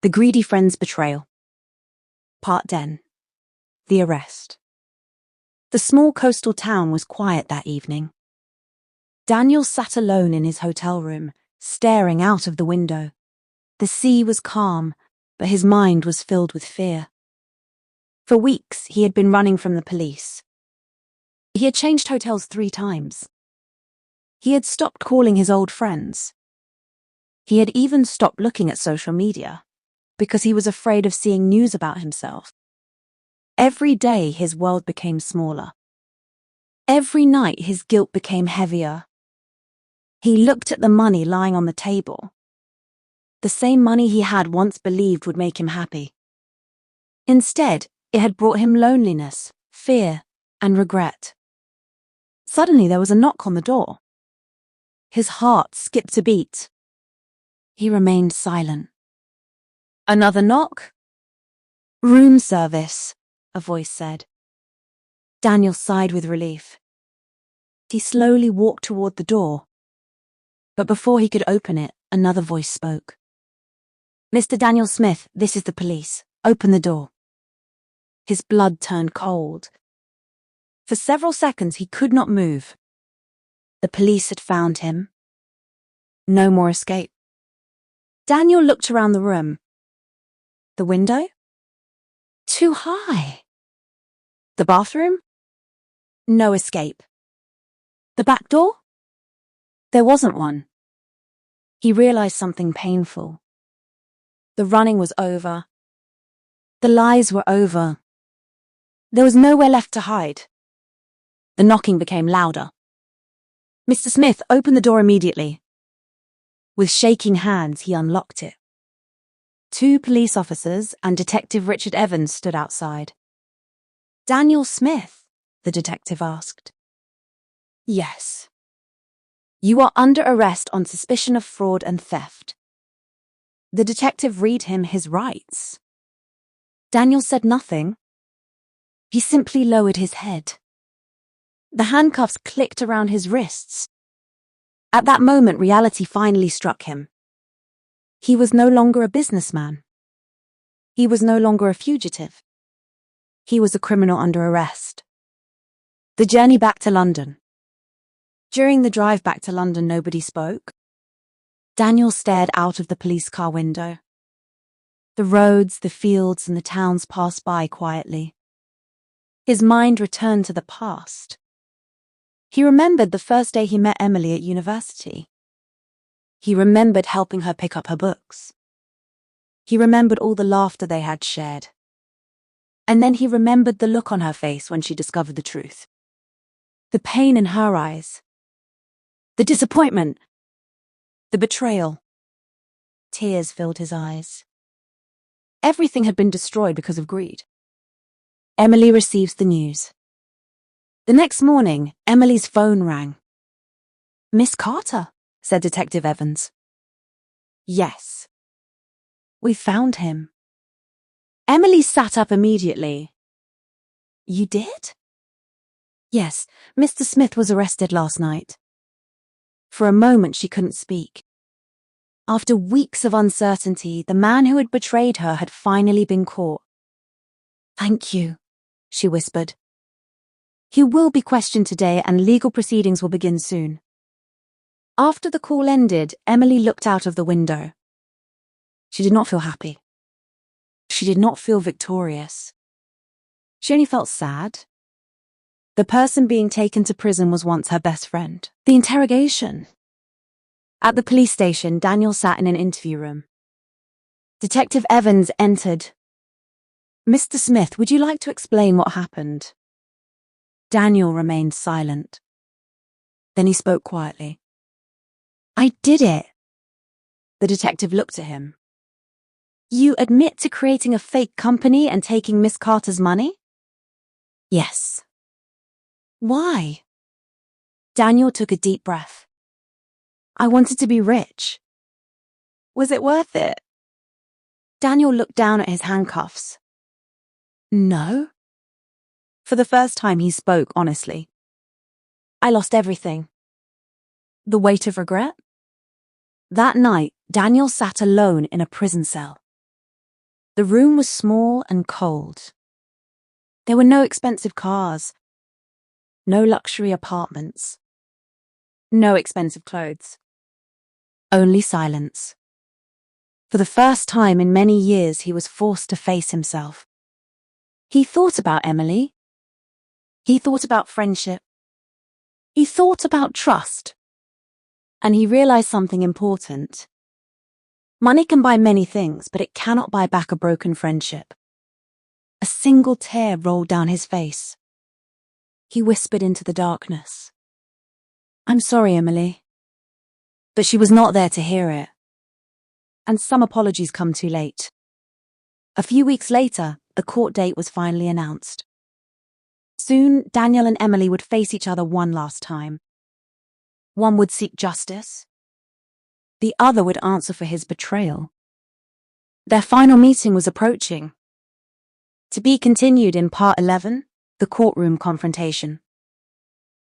The Greedy Friend's Betrayal. Part 10. The Arrest. The small coastal town was quiet that evening. Daniel sat alone in his hotel room, staring out of the window. The sea was calm, but his mind was filled with fear. For weeks, he had been running from the police. He had changed hotels 3 times. He had stopped calling his old friends. He had even stopped looking at social media, because he was afraid of seeing news about himself. Every day his world became smaller. Every night his guilt became heavier. He looked at the money lying on the table. The same money he had once believed would make him happy. Instead, it had brought him loneliness, fear, and regret. Suddenly there was a knock on the door. His heart skipped a beat. He remained silent. Another knock? Room service, a voice said. Daniel sighed with relief. He slowly walked toward the door. But before he could open it, another voice spoke. Mr. Daniel Smith, this is the police. Open the door. His blood turned cold. For several seconds he could not move. The police had found him. No more escape. Daniel looked around the room. The window? Too high. The bathroom? No escape. The back door? There wasn't one. He realized something painful. The running was over. The lies were over. There was nowhere left to hide. The knocking became louder. Mr. Smith, open the door immediately. With shaking hands, he unlocked it. 2 police officers and Detective Richard Evans stood outside. Daniel Smith? The detective asked. Yes. You are under arrest on suspicion of fraud and theft. The detective read him his rights. Daniel said nothing. He simply lowered his head. The handcuffs clicked around his wrists. At that moment, reality finally struck him. He was no longer a businessman. He was no longer a fugitive. He was a criminal under arrest. The journey back to London. During the drive back to London, nobody spoke. Daniel stared out of the police car window. The roads, the fields, and the towns passed by quietly. His mind returned to the past. He remembered the first day he met Emily at university. He remembered helping her pick up her books. He remembered all the laughter they had shared. And then he remembered the look on her face when she discovered the truth. The pain in her eyes. The disappointment. The betrayal. Tears filled his eyes. Everything had been destroyed because of greed. Emily receives the news. The next morning, Emily's phone rang. Miss Carter, said Detective Evans. Yes. We found him. Emily sat up immediately. You did? Yes, Mr. Smith was arrested last night. For a moment she couldn't speak. After weeks of uncertainty, the man who had betrayed her had finally been caught. Thank you, she whispered. He will be questioned today and legal proceedings will begin soon. After the call ended, Emily looked out of the window. She did not feel happy. She did not feel victorious. She only felt sad. The person being taken to prison was once her best friend. The interrogation. At the police station, Daniel sat in an interview room. Detective Evans entered. Mr. Smith, would you like to explain what happened? Daniel remained silent. Then he spoke quietly. I did it. The detective looked at him. You admit to creating a fake company and taking Miss Carter's money? Yes. Why? Daniel took a deep breath. I wanted to be rich. Was it worth it? Daniel looked down at his handcuffs. No. For the first time he spoke honestly. I lost everything. The weight of regret? That night, Daniel sat alone in a prison cell. The room was small and cold. There were no expensive cars, no luxury apartments, no expensive clothes. Only silence. For the first time in many years, he was forced to face himself. He thought about Emily. He thought about friendship. He thought about trust. And he realized something important. Money can buy many things, but it cannot buy back a broken friendship. A single tear rolled down his face. He whispered into the darkness, "I'm sorry, Emily." But she was not there to hear it. And some apologies come too late. A few weeks later, the court date was finally announced. Soon, Daniel and Emily would face each other one last time. One would seek justice. The other would answer for his betrayal. Their final meeting was approaching. To be continued in Part 11, The Courtroom Confrontation.